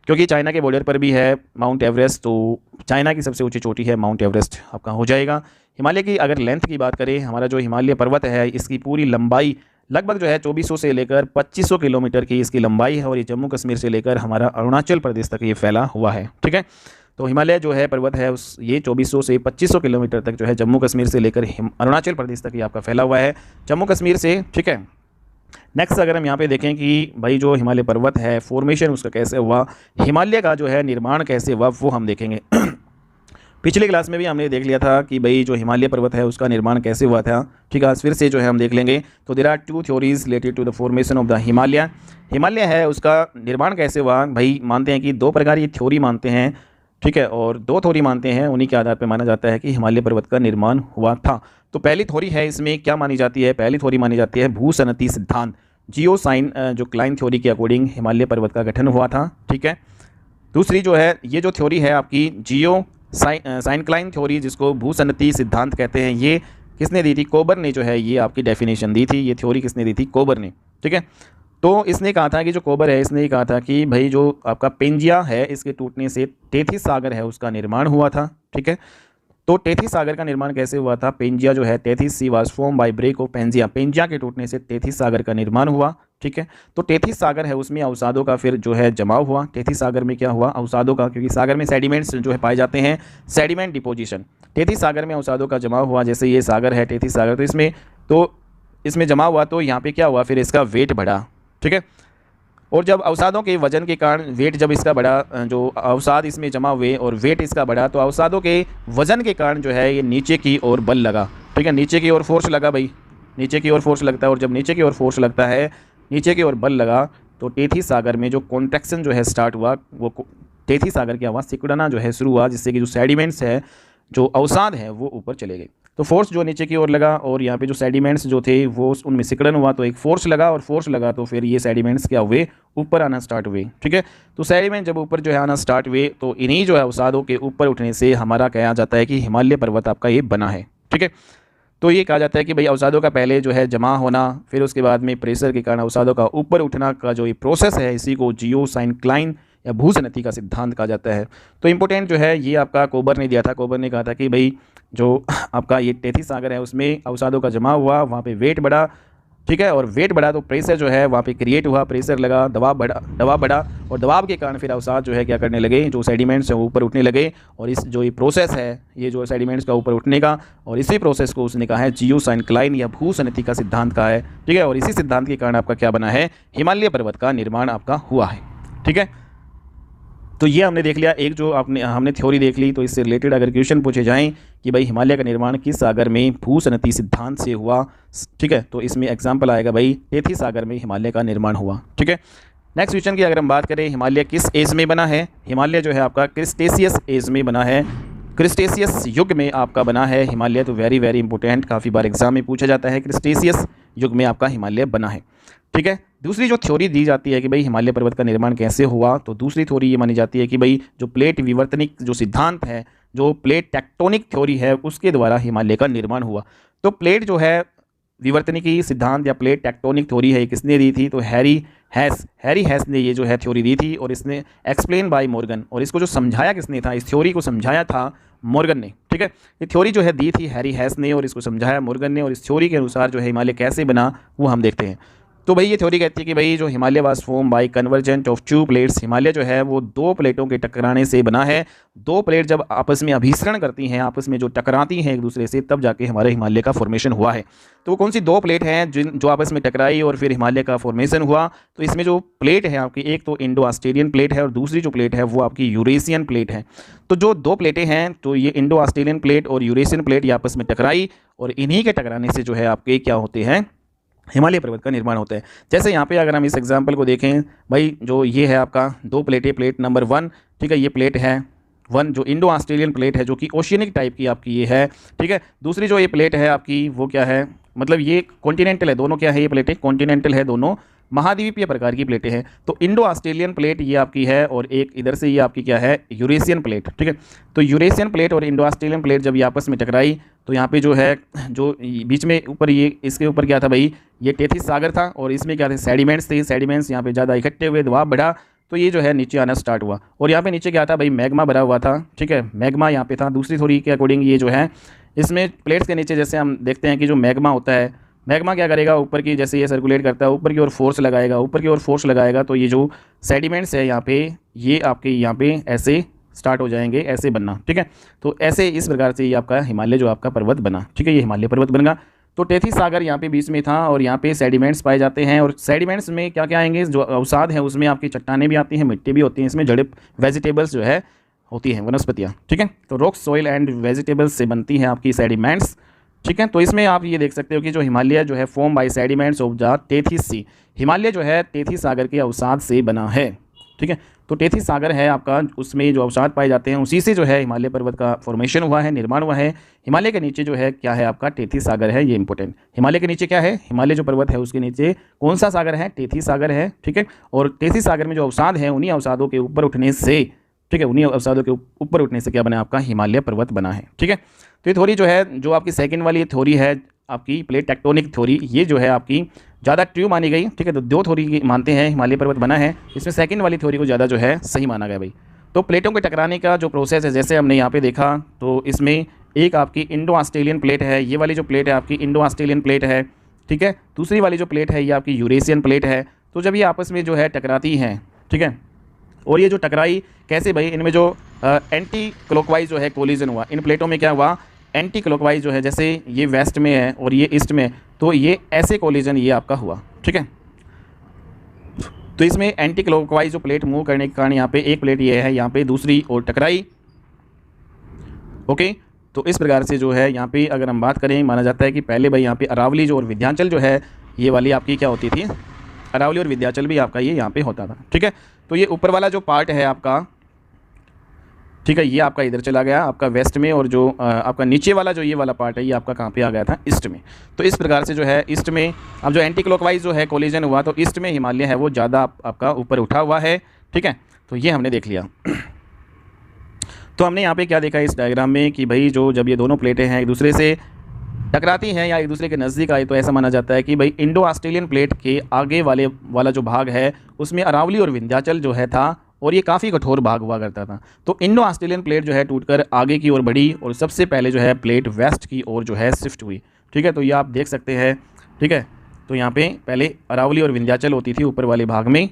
क्योंकि चाइना के बॉर्डर पर भी है माउंट एवरेस्ट, तो चाइना की सबसे ऊंची चोटी है माउंट एवरेस्ट आपका हो जाएगा। हिमालय की अगर लेंथ की बात करें, हमारा जो हिमालय पर्वत है इसकी पूरी लंबाई लगभग जो है 2400 से लेकर 2500 किलोमीटर की इसकी लंबाई है, और ये जम्मू कश्मीर से लेकर हमारा अरुणाचल प्रदेश तक ये फैला हुआ है। ठीक है, तो हिमालय जो है पर्वत है उस ये 2400 से 2500 किलोमीटर तक जो है जम्मू कश्मीर से लेकर अरुणाचल प्रदेश तक ये आपका फैला हुआ है, जम्मू कश्मीर से। ठीक है, नेक्स्ट अगर हम यहाँ पे देखें कि भाई जो हिमालय पर्वत है फॉर्मेशन उसका कैसे हुआ, हिमालय का जो है निर्माण कैसे हुआ, वो हम देखेंगे। पिछले क्लास में भी हमने देख लिया था कि भाई जो हिमालय पर्वत है उसका निर्माण कैसे हुआ था। ठीक है, आज फिर से जो है हम देख लेंगे। तो there are 2 theories related to the formation of the Himalaya. Himalaya है उसका निर्माण कैसे हुआ भाई, मानते हैं कि 2 प्रकार की थ्योरी मानते हैं। ठीक है, और 2 थ्योरी मानते हैं, उन्हीं के आधार पर माना जाता है कि हिमालय पर्वत का निर्माण हुआ था। तो पहली थ्योरी है, इसमें क्या मानी जाती है? पहली थ्योरी मानी जाती है भूसनती सिद्धांत, जियो साइन जो क्लाइन थ्योरी के अकॉर्डिंग हिमालय पर्वत का गठन हुआ था। ठीक है, दूसरी जो है ये जो थ्योरी है आपकी जियो साइनक्लाइन थ्योरी, जिसको भूसन्नति सिद्धांत कहते हैं, ये किसने दी थी? कोबर ने जो है ये आपकी डेफिनेशन दी थी। ये थ्योरी किसने दी थी? कोबर ने। ठीक है, तो इसने कहा था कि जो कोबर है इसने कहा था कि भाई जो आपका पेंजिया है इसके टूटने से तेथिस सागर है उसका निर्माण हुआ था। ठीक है, तो तेथिस सागर का निर्माण कैसे हुआ था? पेंजिया जो है Tethys sea was formed by break off Pangaea, Pangaea के टूटने से तेथिस सागर का निर्माण हुआ। ठीक है, तो तेथिस सागर है उसमें अवसादों का फिर जो है जमाव हुआ। तेथिस सागर में क्या हुआ? अवसादों का, क्योंकि सागर में सेडिमेंट्स जो है पाए जाते हैं, सेडिमेंट डिपोजिशन। तेथिस सागर में अवसादों का जमाव हुआ, जैसे ये सागर है तेथिस सागर, तो इसमें जमा हुआ, तो यहाँ पे क्या हुआ? फिर इसका वेट बढ़ा। ठीक है, और जब अवसादों के वजन के कारण वेट जब इसका बढ़ा, जो अवसाद इसमें जमा हुए और वेट इसका बढ़ा, तो अवसादों के वजन के कारण जो है ये नीचे की ओर बल लगा। ठीक है, नीचे की ओर फोर्स लगा भाई, नीचे की ओर फोर्स लगता है, और जब नीचे की ओर फोर्स लगता है, नीचे की ओर बल लगा, तो तेथिस सागर में जो कॉन्ट्रैक्शन जो है स्टार्ट हुआ, वो तेथिस सागर क्या हुआ? सिकुड़ना जो है शुरू हुआ, जिससे कि जो सेडिमेंट्स है, जो अवसाद है, वो ऊपर चले गए। तो फोर्स जो नीचे की ओर लगा और यहाँ पे जो सेडिमेंट्स जो थे वो उनमें सिकुड़न हुआ, तो एक फोर्स लगा, और फोर्स लगा तो फिर ये सेडिमेंट्स क्या हुए? ऊपर आना स्टार्ट हुए। ठीक है, तो सेडिमेंट जब ऊपर जो है आना स्टार्ट हुए, तो इन्हीं जो है अवसादों के ऊपर उठने से हमारा कहा जाता है कि हिमालय पर्वत आपका ये बना है। ठीक है, तो ये कहा जाता है कि भाई अवसादों का पहले जो है जमा होना, फिर उसके बाद में प्रेशर के कारण अवसादों का ऊपर उठना का जो ये प्रोसेस है, इसी को जियोसाइनक्लाइन या भूसनती का सिद्धांत कहा जाता है। तो इम्पोर्टेंट जो है ये आपका कोबर ने दिया था। कोबर ने कहा था कि भाई जो आपका ये टेथी सागर है उसमें अवसादों का जमा हुआ, वहाँ पे वेट बढ़ा, ठीक है, और वेट बढ़ा तो प्रेशर जो है वहाँ पे क्रिएट हुआ, प्रेशर लगा, दबाव बढ़ा और दबाव के कारण फिर अवसाद जो है क्या करने लगे, जो सेडिमेंट्स हैं ऊपर उठने लगे। और इस जो ये प्रोसेस है, ये जो सेडिमेंट्स का ऊपर उठने का, और इसी प्रोसेस को उसने कहा है जियोसाइनक्लाइन या भूसनती का सिद्धांत कहा है, ठीक है। और इसी सिद्धांत के कारण आपका क्या बना है, हिमालय पर्वत का निर्माण आपका हुआ है, ठीक है। तो ये हमने देख लिया, एक जो हमने थ्योरी देख ली। तो इससे रिलेटेड अगर क्वेश्चन पूछे जाएं कि भाई हिमालय का निर्माण किस सागर में भूसनती सिद्धांत से हुआ, ठीक है, तो इसमें एग्जांपल आएगा भाई टेथी सागर में हिमालय का निर्माण हुआ, ठीक है। नेक्स्ट क्वेश्चन की अगर हम बात करें, हिमालय किस एज में बना है, हिमालय जो है आपका क्रिस्टेशियस एज में बना है, क्रिस्टेशियस युग में आपका बना है हिमालय। तो वेरी वेरी इंपॉर्टेंट, काफ़ी बार एग्जाम में पूछा जाता है, क्रिस्टेशियस युग में आपका हिमालय बना है, ठीक है। दूसरी जो थ्योरी दी जाती है कि भाई हिमालय पर्वत का निर्माण कैसे हुआ, तो दूसरी थ्योरी ये मानी जाती है कि भाई जो प्लेट विवर्तनिक जो सिद्धांत है, जो प्लेट टेक्टोनिक थ्योरी है, उसके द्वारा हिमालय का निर्माण हुआ। तो प्लेट जो है विवर्तनिकी सिद्धांत या प्लेट टेक्टोनिक थ्योरी है, किसने दी थी, तो हैरी हैस ने ये जो है थ्योरी दी थी, और इसने एक्सप्लेन बाय मॉर्गन, और इसको जो समझाया किसने था, इस थ्योरी को समझाया था मॉर्गन ने, ठीक है। ये थ्योरी जो है दी थी हैरी हैस ने, और इसको समझाया मॉर्गन ने, और इस थ्योरी के अनुसार जो है हिमालय कैसे बना वो हम देखते हैं। तो भाई ये थ्योरी कहती है कि भाई जो Himalaya was formed bye convergent of to plates, Himalaya जो है वो दो प्लेटों के टकराने से बना है। दो प्लेट जब आपस में अभिसरण करती हैं, आपस में जो टकराती हैं एक दूसरे से, तब जाके हमारे हिमालय का फॉर्मेशन हुआ है। तो वो कौन सी दो प्लेट हैं जो आपस में टकराई और फिर हिमालय का फॉर्मेशन हुआ, तो इसमें जो प्लेट है आपकी, एक तो इंडो ऑस्ट्रेलियन प्लेट है और दूसरी जो प्लेट है वो आपकी यूरेशियन प्लेट है। तो जो दो प्लेटें हैं, तो ये इंडो ऑस्ट्रेलियन प्लेट और यूरेशियन प्लेट ये आपस में टकराई, और इन्हीं के टकराने से जो है आपके क्या होते हैं, हिमालय पर्वत का निर्माण होता है। जैसे यहाँ पे अगर हम इस एग्जाम्पल को देखें, भाई जो ये है आपका दो प्लेटें, प्लेट नंबर 1, ठीक है, ये प्लेट है 1 जो इंडो ऑस्ट्रेलियन प्लेट है, जो कि ओशियनिक टाइप की आपकी ये है, ठीक है। दूसरी जो ये प्लेट है आपकी वो क्या है, मतलब ये कॉन्टिनेंटल है, दोनों क्या है, ये प्लेटें कॉन्टिनेंटल है, दोनों महाद्वीपीय प्रकार की प्लेटें हैं। तो इंडो ऑस्ट्रेलियन प्लेट ये आपकी है, और एक इधर से ये आपकी क्या है, यूरेशियन प्लेट, ठीक है। तो यूरेशियन प्लेट और इंडो ऑस्ट्रेलियन प्लेट जब ये आपस में टकराई, तो यहाँ पे जो है, जो बीच में ऊपर ये इसके ऊपर क्या था भाई, ये टेथिस सागर था, और इसमें क्या थे, सेडिमेंट्स थे। सेडिमेंट्स यहाँ पे ज़्यादा इकट्ठे हुए, दबाव बढ़ा, तो ये जो है नीचे आना स्टार्ट हुआ, और यहाँ पे नीचे क्या था भाई, मैग्मा भरा हुआ था, ठीक है, मैग्मा यहाँ पे था। दूसरी थ्योरी के अकॉर्डिंग ये जो है, इसमें प्लेट्स के नीचे जैसे हम देखते हैं कि जो मैग्मा होता है, मैग्मा क्या करेगा, ऊपर की जैसे ये सर्कुलेट करता है, ऊपर की ओर फोर्स लगाएगा, ऊपर की ओर फोर्स लगाएगा, तो ये जो सेडिमेंट्स है यहाँ पे, ये आपके यहाँ पे ऐसे स्टार्ट हो जाएंगे, ऐसे बनना, ठीक है। तो ऐसे इस प्रकार से ये आपका हिमालय जो आपका पर्वत बना, ठीक है, ये हिमालय पर्वत बन गया। तो टेथिस सागर यहाँ पे बीच में था, और यहाँ पे सेडिमेंट्स पाए जाते हैं, और सेडिमेंट्स में क्या क्या आएंगे, जो अवसाद है उसमें आपकी चट्टानें भी आती हैं, मिट्टी भी होती है, इसमें जड़े वेजिटेबल्स जो है होती हैं, वनस्पतियाँ, ठीक है। तो रॉक, सॉइल एंड वेजिटेबल्स से बनती हैं आपकी सेडिमेंट्स, ठीक है। तो इसमें आप ये देख सकते हो कि जो हिमालय जो है form by sediments of the Tethys sea, Himalaya जो है टेथिस सागर के अवसाद से बना है, ठीक है। तो टेथिस सागर है आपका, उसमें जो अवसाद पाए जाते हैं उसी से जो है हिमालय पर्वत का फॉर्मेशन हुआ है, निर्माण हुआ है। हिमालय के नीचे जो है क्या है आपका, टेथिस सागर है, ये इंपॉर्टेंट। हिमालय के नीचे क्या है, हिमालय जो पर्वत है उसके नीचे कौन सा सागर है, टेथिस सागर है, ठीक है। और टेथिस सागर में जो अवसाद है, उन्हीं अवसादों के ऊपर उठने से, ठीक है, उन्हीं अवसादों के ऊपर उठने से क्या बना आपका, हिमालय पर्वत बना है, ठीक है। तो ये थ्योरी जो है, जो आपकी सेकंड वाली थ्योरी है आपकी प्लेट टेक्टोनिक थ्योरी, ये जो है आपकी ज़्यादा ट्रू मानी गई, ठीक है। तो दो थ्योरी मानते हैं हिमालय पर्वत बना है, इसमें सेकंड वाली थ्योरी को ज़्यादा जो है सही माना गया भाई। तो प्लेटों के टकराने का जो प्रोसेस है, जैसे हमने यहाँ पे देखा, तो इसमें एक आपकी इंडो ऑस्ट्रेलियन प्लेट है, ये वाली जो प्लेट है आपकी इंडो ऑस्ट्रेलियन प्लेट है, ठीक है। दूसरी वाली जो प्लेट है ये आपकी यूरेशियन प्लेट है। तो जब ये आपस में जो है टकराती हैं, ठीक है, और ये जो टकराई कैसे भाई, इनमें जो एंटी क्लॉकवाइज जो है कोलिजन हुआ, इन प्लेटों में क्या हुआ, एंटी क्लॉकवाइज जो है, जैसे ये वेस्ट में है और ये ईस्ट में, तो ये ऐसे कोलिजन ये आपका हुआ, ठीक है। तो इसमें एंटी क्लॉकवाइज जो प्लेट मूव करने के कारण यहाँ पे एक प्लेट ये है, यहाँ पे दूसरी और टकराई, ओके। तो इस प्रकार से जो है यहाँ पे अगर हम बात करें, माना जाता है कि पहले भाई यहाँ पे अरावली जो और विंध्याचल जो है, ये वाली आपकी क्या होती थी, अरावली और विंध्याचल भी आपका ये यहाँ पे होता था, ठीक है। तो ये ऊपर वाला जो पार्ट है आपका, ठीक है, ये आपका इधर चला गया आपका वेस्ट में, और जो आपका नीचे वाला जो ये वाला पार्ट है ये आपका कहाँ पे आ गया था, ईस्ट में। तो इस प्रकार से जो है ईस्ट में अब जो एंटी क्लॉकवाइज जो है कोलिजन हुआ, तो ईस्ट में हिमालय है वो ज़्यादा आपका ऊपर उठा हुआ है, ठीक है। तो ये हमने देख लिया। तो हमने यहाँ पे क्या देखा इस डायग्राम में कि भाई जो जब ये दोनों प्लेटें हैं एक दूसरे से टकराती हैं या एक दूसरे के नज़दीक आए तो ऐसा माना जाता है कि भाई इंडो ऑस्ट्रेलियन प्लेट के आगे वाला जो भाग है उसमें अरावली और विंध्याचल जो है था, और ये काफ़ी कठोर भाग हुआ करता था। तो इंडो ऑस्ट्रेलियन प्लेट जो है टूटकर आगे की ओर बढ़ी और सबसे पहले जो है प्लेट वेस्ट की ओर जो है शिफ्ट हुई। ठीक है, तो ये आप देख सकते हैं। ठीक है, तो यहाँ पे पहले अरावली और विंध्याचल होती थी ऊपर वाले भाग में।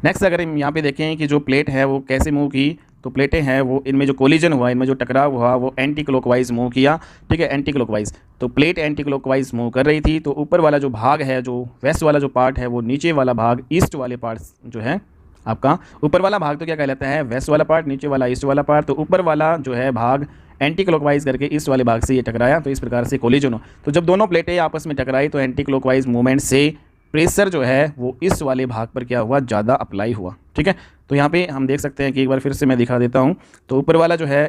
नेक्स्ट अगर हम यहाँ पे देखें कि जो प्लेट है वो कैसे मूव की, तो प्लेटें हैं वो इनमें जो कोलिजन हुआ, इनमें जो टकराव हुआ वो एंटी क्लॉकवाइज मूव किया। ठीक है, एंटी क्लॉकवाइज, तो प्लेट एंटी क्लॉकवाइज मूव कर रही थी। तो ऊपर वाला जो भाग है, जो वेस्ट वाला जो पार्ट है, वो नीचे वाला भाग ईस्ट वाले पार्ट जो है आपका, ऊपर वाला भाग तो क्या कहलाता है, वेस्ट वाला पार्ट, नीचे वाला ईस्ट वाला पार्ट। तो ऊपर वाला जो है भाग एंटी क्लॉकवाइज करके ईस्ट वाले भाग से ये टकराया, तो इस प्रकार से कोलिजन हो। तो जब दोनों प्लेटें आपस में टकराई तो एंटी क्लॉकवाइज मूवमेंट से प्रेशर जो है वो इस वाले भाग पर क्या हुआ, ज़्यादा अप्लाई हुआ। ठीक है, तो यहाँ पे हम देख सकते हैं कि एक बार फिर से मैं दिखा देता हूँ। तो ऊपर वाला जो है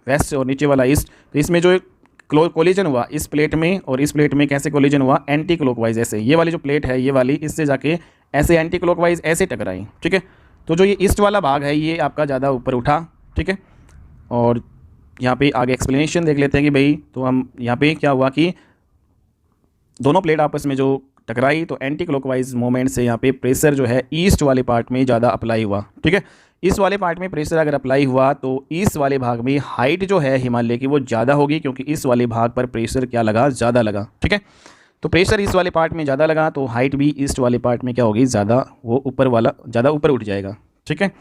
वेस्ट और नीचे वाला ईस्ट, तो इसमें जो कोलिजन हुआ इस प्लेट में और इस प्लेट में कैसे कोलिजन हुआ, एंटी क्लॉकवाइज ऐसे। ये वाली जो प्लेट है ये वाली इससे जाके ऐसे एंटी क्लॉकवाइज ऐसे टकराई। ठीक है, तो जो ये ईस्ट वाला भाग है ये आपका ज़्यादा ऊपर उठा। ठीक है, और यहाँ पे आगे एक्सप्लेनेशन देख लेते हैं कि भाई, तो हम यहाँ पे क्या हुआ कि दोनों प्लेट आपस में जो टकराई तो एंटी क्लॉकवाइज मूवमेंट से यहाँ पे प्रेशर जो है ईस्ट वाले पार्ट में ज़्यादा अप्लाई हुआ। ठीक है, इस वाले पार्ट में प्रेशर अगर अप्लाई हुआ तो ईस्ट वाले भाग में हाइट जो है हिमालय की वो ज़्यादा होगी, क्योंकि इस वाले भाग पर प्रेशर क्या लगा, ज़्यादा लगा। ठीक है, तो प्रेशर इस वाले पार्ट में ज़्यादा लगा तो हाइट भी ईस्ट वाले पार्ट में क्या होगी, ज़्यादा, वो ऊपर वाला ज़्यादा ऊपर उठ जाएगा। ठीक है,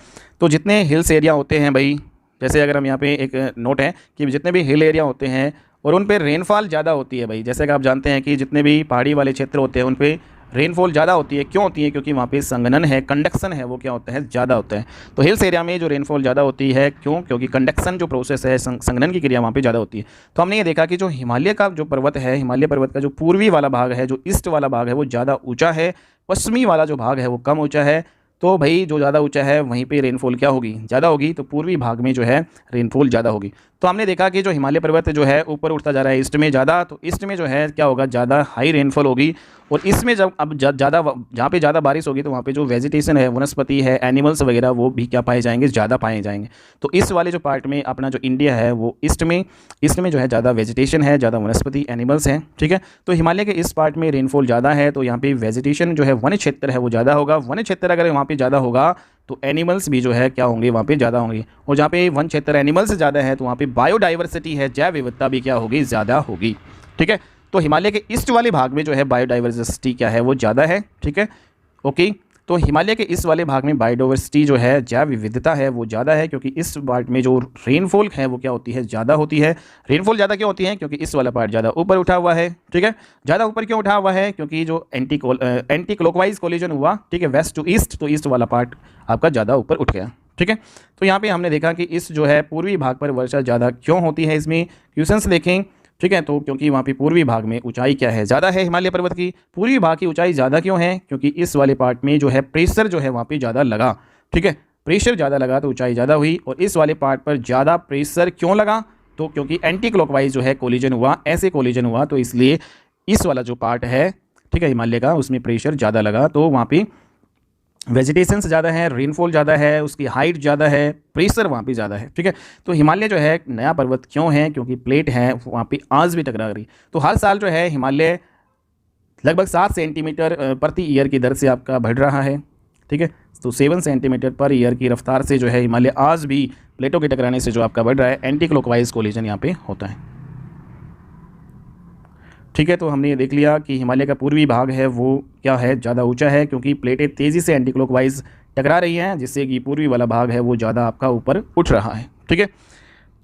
तो जितने हिल्स एरिया होते हैं भाई, जैसे अगर हम यहाँ पे एक नोट है कि जितने भी हिल एरिया होते हैं और उन पे रेनफॉल ज़्यादा होती है भाई, जैसे कि आप जानते हैं कि जितने भी पहाड़ी वाले क्षेत्र होते हैं उन पे रेनफॉल ज़्यादा होती है। क्यों होती है, क्योंकि वहाँ पे संघनन है, कंडक्शन है, वो क्या होता है, ज़्यादा होता है। तो हिल्स एरिया में जो रेनफॉल ज़्यादा होती है, क्यों, क्योंकि कंडक्शन जो प्रोसेस है, संघनन की क्रिया वहाँ पे ज़्यादा होती है। तो हमने ये देखा कि जो हिमालय का जो पर्वत है, हिमालय पर्वत का जो पूर्वी वाला भाग है, जो ईस्ट वाला भाग है वो ज़्यादा ऊँचा है, पश्चिमी वाला जो भाग है वो कम ऊँचा है। तो भाई जो ज़्यादा ऊंचा है वहीं पे रेनफॉल क्या होगी, ज़्यादा होगी। तो पूर्वी भाग में जो है रेनफॉल ज़्यादा होगी। तो हमने देखा कि जो हिमालय पर्वत जो है ऊपर उठता जा रहा है ईस्ट में ज़्यादा, तो ईस्ट में जो है क्या होगा, ज़्यादा हाई रेनफॉल होगी। और इसमें जब अब ज़्यादा जहाँ पे ज़्यादा बारिश होगी तो वहाँ पे जो वेजिटेशन है, वनस्पति है, एनिमल्स वगैरह, वो भी क्या पाए जाएंगे, ज़्यादा पाए जाएंगे। तो इस वाले जो पार्ट में अपना जो इंडिया है वो ईस्ट में जो है ज़्यादा वेजिटेशन है, ज़्यादा वनस्पति, एनिमल्स हैं। ठीक है, तो हिमालय के इस पार्ट में रेनफॉल ज़्यादा है तो यहाँ पे वेजिटेशन जो है, वन क्षेत्र है वो ज़्यादा होगा। वन क्षेत्र अगर वहाँ पर ज़्यादा होगा तो एनिमल्स भी जो है क्या होंगे, वहाँ पे ज़्यादा होंगे। और जहाँ पे वन क्षेत्र एनिमल्स ज़्यादा है तो वहाँ पे बायोडाइवर्सिटी है, जैव विविधता भी क्या होगी, ज़्यादा होगी। ठीक है, तो हिमालय के ईस्ट वाले भाग में जो है बायोडाइवर्सिटी क्या है, वो ज़्यादा है। ठीक है, ओके, तो हिमालय के इस वाले भाग में बायोडाइवर्सिटी जो है, जैव विविधता है, वो ज़्यादा है, क्योंकि इस पार्ट में जो रेनफॉल है वो क्या होती है, ज़्यादा होती है। रेनफॉल ज़्यादा क्यों होती है, क्योंकि इस वाला पार्ट ज़्यादा ऊपर उठा हुआ है। ठीक है, ज़्यादा ऊपर क्यों उठा हुआ है, क्योंकि जो एंटी क्लॉकवाइज कोलिजन हुआ, ठीक है, वेस्ट टू ईस्ट, तो ईस्ट वाला पार्ट आपका ज़्यादा ऊपर उठ गया। ठीक है, तो यहाँ पे हमने देखा कि इस जो है पूर्वी भाग पर वर्षा ज़्यादा क्यों होती है। इसमें क्वेश्चंस देखें। ठीक है, तो क्योंकि वहाँ पे पूर्वी भाग में ऊंचाई क्या है, ज़्यादा है हिमालय पर्वत की। पूर्वी भाग की ऊंचाई ज़्यादा क्यों है, क्योंकि इस वाले पार्ट में जो है प्रेशर जो है वहाँ पे ज़्यादा लगा। ठीक है, प्रेशर ज़्यादा लगा तो ऊंचाई ज़्यादा हुई। और इस वाले पार्ट पर ज़्यादा प्रेशर क्यों लगा, तो क्योंकि एंटी क्लॉकवाइज जो है कोलिजन हुआ, ऐसे कोलिजन हुआ, तो इसलिए इस वाला जो पार्ट है, ठीक है, हिमालय का, उसमें प्रेशर ज़्यादा लगा। तो वहाँ पर वेजिटेशंस ज़्यादा है, रेनफॉल ज़्यादा है, उसकी हाइट ज़्यादा है, प्रेशर वहाँ पे ज़्यादा है। ठीक है, तो हिमालय जो है नया पर्वत क्यों है, क्योंकि प्लेट है वहाँ पे आज भी टकरा रही। तो हर साल जो है हिमालय लगभग 7 सेंटीमीटर प्रति ईयर की दर से आपका बढ़ रहा है। ठीक है, तो 7 सेंटीमीटर पर ईयर की रफ्तार से जो है हिमालय आज भी प्लेटों के टकराने से जो आपका बढ़ रहा है, एंटी क्लॉकवाइज कोलिजन यहाँ पे होता है। ठीक है, तो हमने ये देख लिया कि हिमालय का पूर्वी भाग है वो क्या है, ज़्यादा ऊंचा है, क्योंकि प्लेटें तेज़ी से एंटी क्लॉकवाइज टकरा रही हैं, जिससे कि पूर्वी वाला भाग है वो ज़्यादा आपका ऊपर उठ रहा है। ठीक है,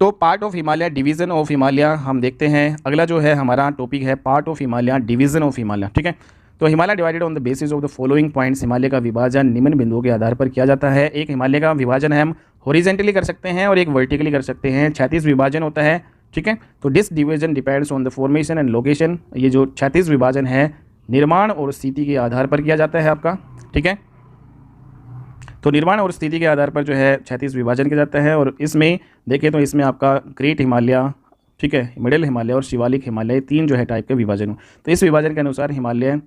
तो part of Himalaya, division of Himalaya हम देखते हैं। अगला जो है हमारा टॉपिक है part of Himalaya, division of Himalaya. ठीक है, तो Himalaya divided on the basis of the following points. Himalaya का विभाजन निम्न बिंदुओं के आधार पर किया जाता है। एक हिमालय का विभाजन है हम हॉरिजेंटली कर सकते हैं और एक वर्टिकली कर सकते हैं। 36 विभाजन होता है। ठीक है, तो this division depends on the formation and location. ये जो 36 विभाजन है निर्माण और स्थिति के आधार पर किया जाता है आपका। ठीक है, तो निर्माण और स्थिति के आधार पर जो है 36 विभाजन किया जाता है। और इसमें देखें तो इसमें आपका ग्रेट हिमालय, ठीक है, मिडिल हिमालय और शिवालिक हिमालय, 3 जो है टाइप के विभाजन। तो इस विभाजन के अनुसार हिमालय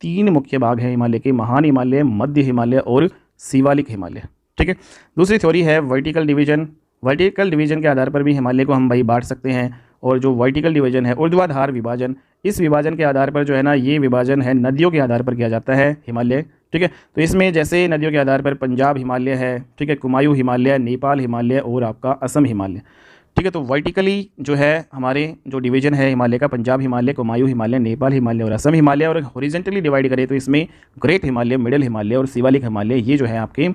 3 मुख्य भाग है हिमालय के, महान हिमालय, मध्य हिमालय और शिवालिक हिमालय। ठीक है, दूसरी थ्योरी है वर्टिकल डिवीजन। वर्टिकल डिवीजन के आधार पर भी हिमालय को हम भाई बांट सकते हैं। और जो वर्टिकल डिवीजन है ऊर्ध्वाधर विभाजन, इस विभाजन के आधार पर जो है ना, ये विभाजन है नदियों के आधार पर किया जाता है हिमालय। ठीक है, तो इसमें जैसे नदियों के आधार पर पंजाब हिमालय है, ठीक है, कुमायूं हिमालय, नेपाल हिमालय और आपका असम हिमालय। ठीक है, तो वर्टिकली जो है हमारे जो डिवीजन है हिमालय का, पंजाब हिमालय, कुमायूं हिमालय, नेपाल हिमालय और असम हिमालय। और हॉरिजेंटली डिवाइड करें तो इसमें ग्रेट हिमालय, मिडिल हिमालय और शिवालिक हिमालय, ये जो है आपके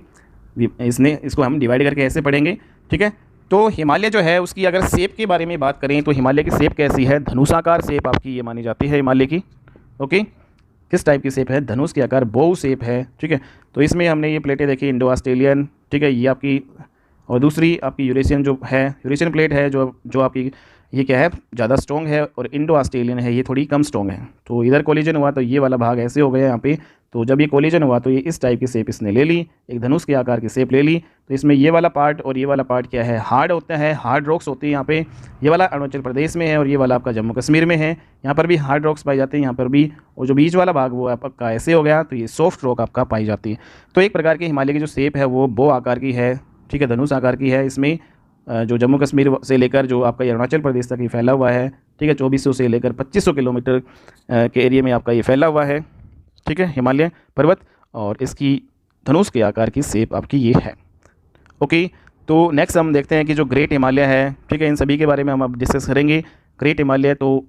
इसको हम डिवाइड करके ऐसे पढ़ेंगे। ठीक है, तो हिमालय जो है उसकी अगर शेप के बारे में बात करें तो हिमालय की शेप कैसी है, धनुषाकार शेप आपकी ये मानी जाती है हिमालय की। ओके, किस टाइप की शेप है, धनुष के आकार, बो शेप है। ठीक है, तो इसमें हमने ये प्लेटें देखी, इंडो ऑस्ट्रेलियन, ठीक है, ये आपकी, और दूसरी आपकी यूरेशियन जो है, यूरेशियन प्लेट है जो आपकी ये क्या है, ज़्यादा स्ट्रॉन्ग है, और इंडो ऑस्ट्रेलियन है, ये थोड़ी कम स्ट्रॉन्ग है। तो इधर कोलिजन हुआ तो ये वाला भाग ऐसे हो गया यहाँ पे, तो जब ये कोलिजन हुआ तो ये इस टाइप की शेप इसने ले ली, एक धनुष के आकार की शेप ले ली। तो इसमें ये वाला पार्ट और ये वाला पार्ट क्या है, हार्ड होता है, हार्ड रॉक्स होती है यहाँ पे। ये वाला अरुणाचल प्रदेश में है और ये वाला आपका जम्मू कश्मीर में है, यहाँ पर भी हार्ड रॉक्स पाई जाते हैं यहाँ पर भी। और जो बीच वाला भाग वो आपका ऐसे हो गया, तो ये सॉफ्ट रॉक आपका पाई जाती है। तो एक प्रकार की हिमालय की जो शेप है वो बो आकार की है, ठीक है, धनुष आकार की है। इसमें जो जम्मू कश्मीर से लेकर जो आपका अरुणाचल प्रदेश तक ये फैला हुआ है, ठीक है, 2400 से लेकर 2500 किलोमीटर के एरिया में आपका ये फैला हुआ है, ठीक है, हिमालय पर्वत। और इसकी धनुष के आकार की शेप आपकी ये है। ओके, तो नेक्स्ट हम देखते हैं कि जो ग्रेट हिमालय है, ठीक है, इन सभी के बारे में हम अब डिस्कस करेंगे। ग्रेट हिमालय, तो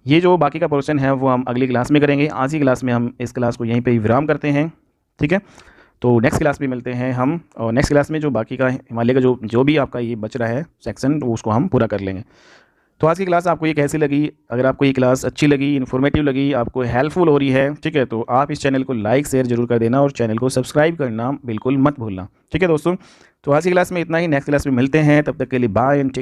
ये जो बाकी का पोर्शन है वो हम अगली क्लास में करेंगे। आज की क्लास में हम इस क्लास को यहीं पे विराम करते हैं। ठीक है, तो नेक्स्ट क्लास में मिलते हैं हम, और नेक्स्ट क्लास में जो बाकी का हिमालय का जो भी आपका ये बच रहा है सेक्शन, तो उसको हम पूरा कर लेंगे। तो आज की क्लास आपको ये कैसी लगी? अगर आपको ये क्लास अच्छी लगी, इन्फॉर्मेटिव लगी, आपको हेल्पफुल हो रही है, ठीक है, तो आप इस चैनल को लाइक शेयर जरूर कर देना और चैनल को सब्सक्राइब करना बिल्कुल मत भूलना। ठीक है दोस्तों, तो आज की क्लास में इतना ही, नेक्स्ट क्लास में मिलते हैं, तब तक के लिए बाय एंड टेक।